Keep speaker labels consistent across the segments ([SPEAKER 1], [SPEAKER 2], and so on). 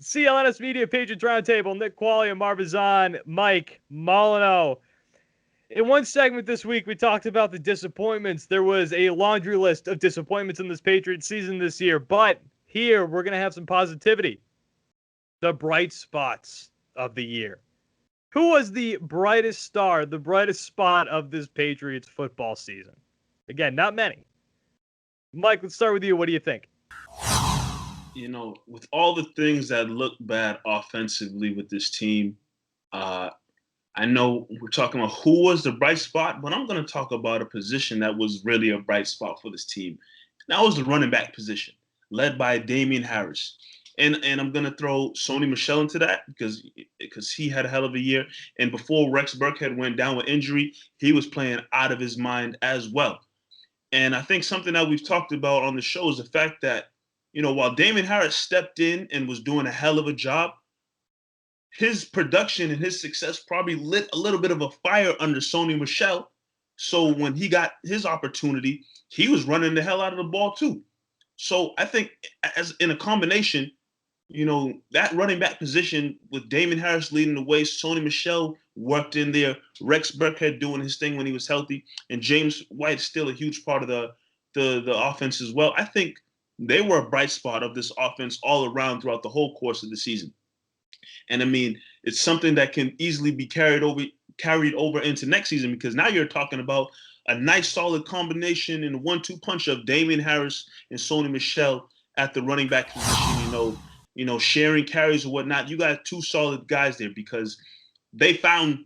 [SPEAKER 1] CLNS Media, Patriots Roundtable, Nick Qualley and Marv, Mike Molyneux. In one segment this week, we talked about the disappointments. There was a laundry list of disappointments in this Patriots season this year, but here we're going to have some positivity. The bright spots of the year. Who was the brightest star, the brightest spot of this Patriots football season? Again, not many. Mike, let's start with you. What do you think?
[SPEAKER 2] With all the things that look bad offensively with this team, I know we're talking about who was the bright spot, but I'm going to talk about a position that was really a bright spot for this team. And that was the running back position, led by Damien Harris. And I'm going to throw Sony Michel into that because he had a hell of a year. And before Rex Burkhead went down with injury, he was playing out of his mind as well. And I think something that we've talked about on the show is the fact that, while Damien Harris stepped in and was doing a hell of a job, his production and his success probably lit a little bit of a fire under Sony Michel. So when he got his opportunity, he was running the hell out of the ball too. So I think as in a combination, that running back position with Damien Harris leading the way, Sony Michel worked in there, Rex Burkhead doing his thing when he was healthy, and James White is still a huge part of the offense as well. I think they were a bright spot of this offense all around throughout the whole course of the season. And I mean, it's something that can easily be carried over into next season, because now you're talking about a nice solid combination and a 1-2 punch of Damien Harris and Sony Michel at the running back position, sharing carries or whatnot. You got two solid guys there because they found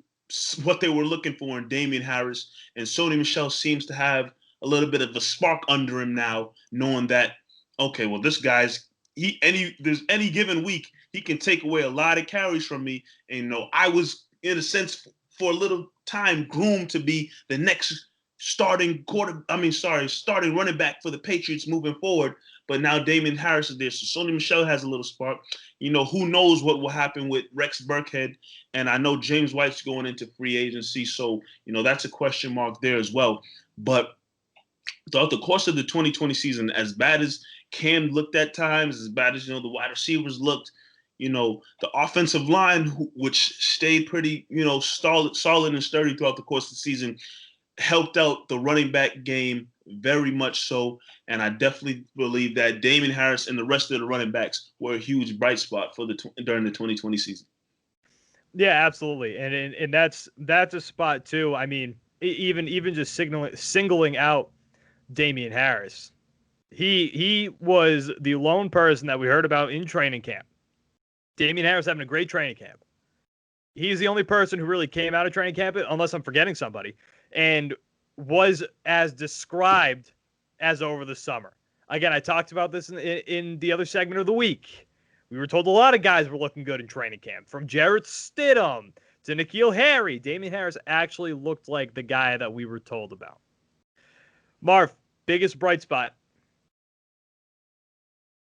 [SPEAKER 2] what they were looking for in Damien Harris, and Sony Michel seems to have a little bit of a spark under him now, knowing that, okay, well, this guy's there's any given week he can take away a lot of carries from me. And I was in a sense for a little time groomed to be the next starting running back for the Patriots moving forward. But now Damien Harris is there, so Sony Michel has a little spark. Who knows what will happen with Rex Burkhead, and I know James White's going into free agency, so that's a question mark there as well. But throughout the course of the 2020 season, as bad as Cam looked at times, as bad as the wide receivers looked, the offensive line, which stayed pretty solid and sturdy throughout the course of the season, helped out the running back game very much so. And I definitely believe that Damien Harris and the rest of the running backs were a huge bright spot for during the 2020 season.
[SPEAKER 1] Yeah, absolutely, and that's a spot too. I mean, even just singling out Damien Harris, he was the lone person that we heard about in training camp. Damien Harris having a great training camp. He's the only person who really came out of training camp, unless I'm forgetting somebody, and was as described as over the summer. Again, I talked about this in the other segment of the week. We were told a lot of guys were looking good in training camp, from Jarrett Stidham to N'Keal Harry. Damien Harris actually looked like the guy that we were told about. Marv, biggest bright spot.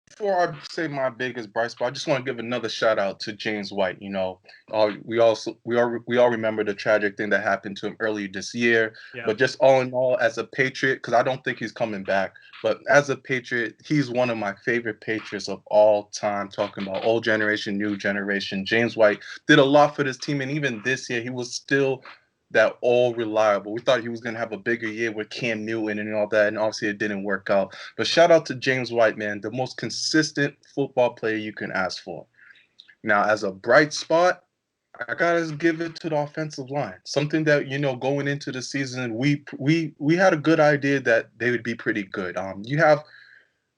[SPEAKER 3] Before I say my biggest bright spot, I just want to give another shout out to James White. We all remember the tragic thing that happened to him earlier this year. Yeah. But just all in all, as a Patriot, because I don't think he's coming back, but as a Patriot, he's one of my favorite Patriots of all time. Talking about old generation, new generation, James White did a lot for this team, and even this year, he was still that all reliable. We thought he was going to have a bigger year with Cam Newton and all that, and obviously it didn't work out. But shout out to James White, man, the most consistent football player you can ask for. Now, as a bright spot, I gotta give it to the offensive line. Something that going into the season, we had a good idea that they would be pretty good.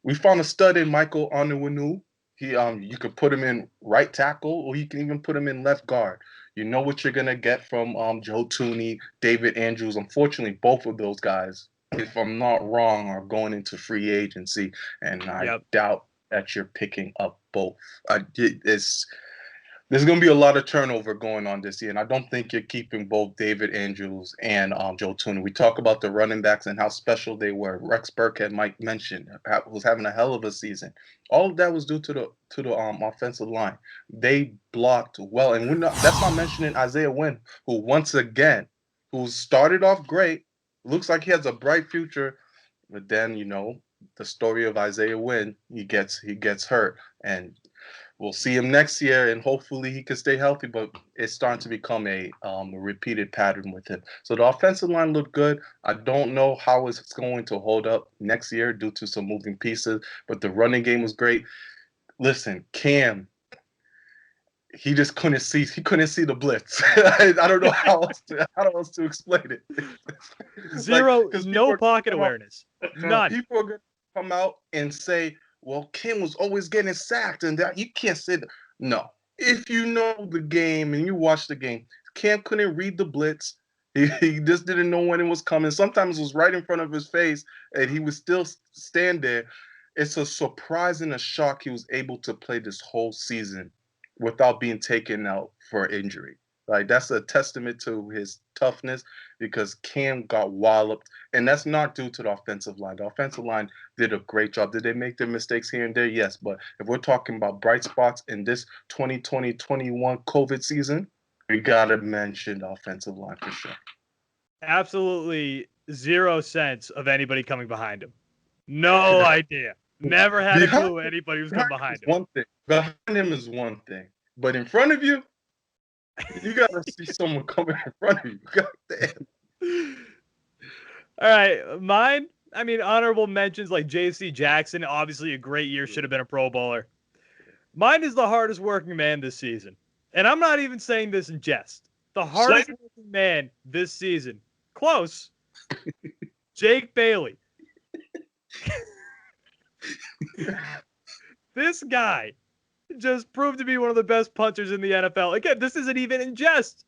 [SPEAKER 3] We found a stud in Michael Onwenu. You could put him in right tackle, or you can even put him in left guard. You know what you're going to get from Joe Thuney, David Andrews. Unfortunately, both of those guys, if I'm not wrong, are going into free agency, and I doubt that you're picking up both. There's going to be a lot of turnover going on this year, and I don't think you're keeping both David Andrews and Joe Thuney. We talk about the running backs and how special they were. Rex Burkhead, Mike mentioned, was having a hell of a season. All of that was due to the offensive line. They blocked well, and that's not mentioning Isaiah Wynn, who once again, who started off great, looks like he has a bright future, but then the story of Isaiah Wynn, he gets hurt, and We'll see him next year, and hopefully he can stay healthy. But it's starting to become a repeated pattern with him. So the offensive line looked good. I don't know how it's going to hold up next year due to some moving pieces, but the running game was great. Listen, Cam, he just couldn't see. He couldn't see the blitz. I don't know how else to explain it.
[SPEAKER 1] Zero, like, no pocket awareness. None.
[SPEAKER 3] People are going to come out and say, well, Kim was always getting sacked and that you can't say that. No. If you know the game and you watch the game, Cam couldn't read the blitz. He just didn't know when it was coming. Sometimes it was right in front of his face and he would still stand there. It's a surprise and a shock he was able to play this whole season without being taken out for injury. Like, that's a testament to his toughness because Cam got walloped, and that's not due to the offensive line. The offensive line did a great job. Did they make their mistakes here and there? Yes, but if we're talking about bright spots in this 2020-21 COVID season, we got to mention the offensive line for sure.
[SPEAKER 1] Absolutely 0 sense of anybody coming behind him. No idea. Never had a clue anybody was coming behind him.
[SPEAKER 3] One thing. Behind him is one thing, but in front of you, you gotta see someone coming in front of you. God damn.
[SPEAKER 1] All right, mine. I mean, honorable mentions like J.C. Jackson. Obviously, a great year. Should have been a Pro Bowler. Mine is the hardest working man this season, and I'm not even saying this in jest. The hardest working man this season. Close. Jake Bailey. This guy just proved to be one of the best punters in the NFL. Again, this isn't even in jest.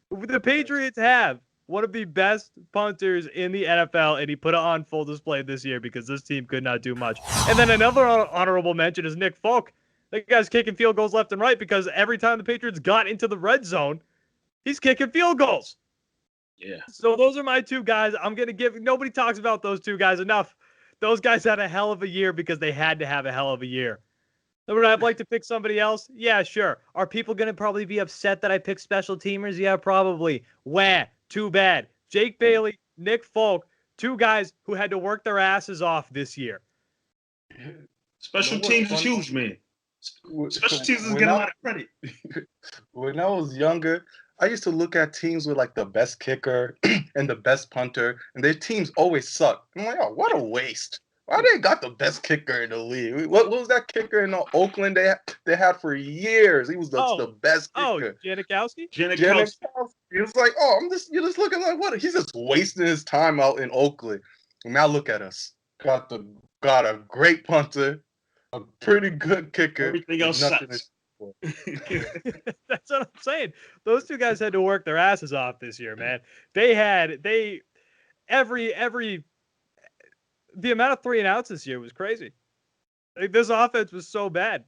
[SPEAKER 1] The Patriots have one of the best punters in the NFL, and he put it on full display this year because this team could not do much. And then another honorable mention is Nick Folk. That guy's kicking field goals left and right because every time the Patriots got into the red zone, he's kicking field goals.
[SPEAKER 2] Yeah.
[SPEAKER 1] So those are my two guys. I'm going to give – nobody talks about those two guys enough. Those guys had a hell of a year because they had to have a hell of a year. Would I like to pick somebody else? Yeah, sure. Are people going to probably be upset that I picked special teamers? Yeah, probably. Wah, too bad. Jake Bailey, Nick Folk, two guys who had to work their asses off this year.
[SPEAKER 2] Special teams is huge, man. Special teams is getting a lot of credit.
[SPEAKER 3] When I was younger, I used to look at teams with like the best kicker and the best punter, and their teams always suck. I'm like, oh, what a waste. Why they got the best kicker in the league? What was that kicker in Oakland they had for years? He was the best kicker.
[SPEAKER 1] Janikowski?
[SPEAKER 3] Janikowski. He was like, you're just looking like what? He's just wasting his time out in Oakland. And now look at us. Got a great punter, a pretty good kicker.
[SPEAKER 2] Everything else sucks.
[SPEAKER 1] That's what I'm saying. Those two guys had to work their asses off this year, man. The amount of 3 and outs this year was crazy. Like, this offense was so bad.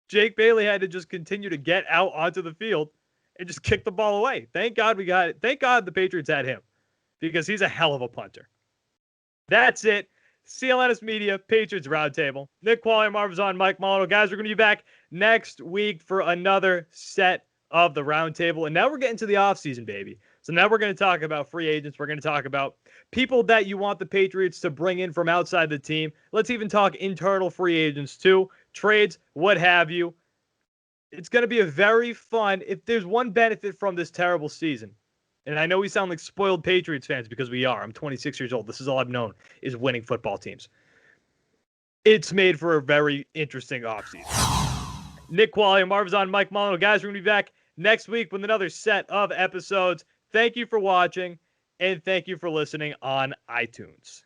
[SPEAKER 1] Jake Bailey had to just continue to get out onto the field and just kick the ball away. Thank God we got it. Thank God the Patriots had him because he's a hell of a punter. That's it. CLNS Media, Patriots Roundtable. Nick Qualley, Marv on, Mike Molino. Guys, we're going to be back next week for another set of the Roundtable. And now we're getting to the offseason, baby. So now we're going to talk about free agents. We're going to talk about people that you want the Patriots to bring in from outside the team. Let's even talk internal free agents too, trades, what have you. It's going to be a very fun, if there's one benefit from this terrible season, and I know we sound like spoiled Patriots fans because we are. I'm 26 years old. This is all I've known is winning football teams. It's made for a very interesting offseason. Nick Qualley and Marv on, Mike Molino. Guys, we're going to be back next week with another set of episodes. Thank you for watching, and thank you for listening on iTunes.